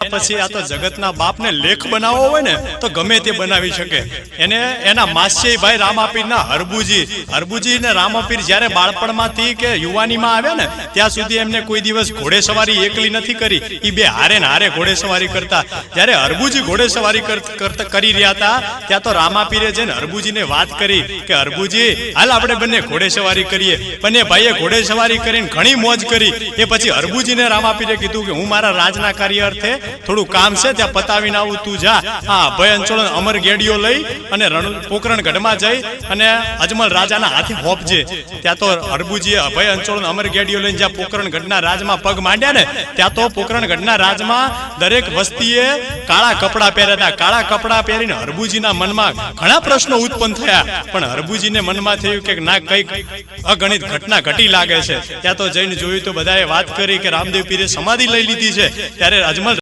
પછી આ તો જગતના બાપને લેખ બનાવવો હોય ને તો ગમે તે બનાવી શકે. એને એના માસ્ય ભાઈ રામાપીરના હરબુજી ને રામાપીર જ્યારે બાળપણમાંથી કે યુવાનીમાં આવ્યા ને ત્યાં સુધી એમને કોઈ દિવસ ઘોડેસવારી એકલી નથી કરી. એ બે હારે ને હારે ઘોડેસવારી કરતા. જ્યારે હરબુજી ઘોડેસવારી કરી રહ્યા હતા ત્યાં તો રામાપીરે જઈને હરબુજીને વાત કરી કે હરબુજી હાલ આપણે બંને ઘોડેસવારી કરીએ. બંને ભાઈએ ઘોડેસવારી કરીને ઘણી મોજ કરી. એ પછી હરબુજીને રામાપીરે કીધું કે હું મારા રાજના કાર્ય અર્થે થોડું કામ છે ત્યાં પતાવીને આવું, તું જા. હા, ભય અંચળ અમર ગેડીઓ લઈ અને પોકરણ ગઢમાં જઈ અને અજમલ રાજાના હાથે હોપજે. ત્યાં તો હરબુજીએ ભય અંચળ અમર ગેડીઓ લઈને જ્યાં પોકરણ ગઢના રાજમાં પગ માંડ્યા ને ત્યાં તો પોકરણ ગઢના રાજમાં દરેક વસ્તીએ કાળા કપડા પહેર્યા હતા. કાળા કપડા પહેરીને હરબુજીના મનમાં ઘણા પ્રશ્નો ઉત્પન્ન થયા, પણ હરબુજીને મનમાં થયું કે ના, કંઈક અગણિત ઘટના ઘટી લાગે છે. ત્યાં તો જઈને જોયું તો બધાએ વાત કરી કે રામદેવ પીરે સમાધિ લઈ લીધી છે. ત્યારે અજમલ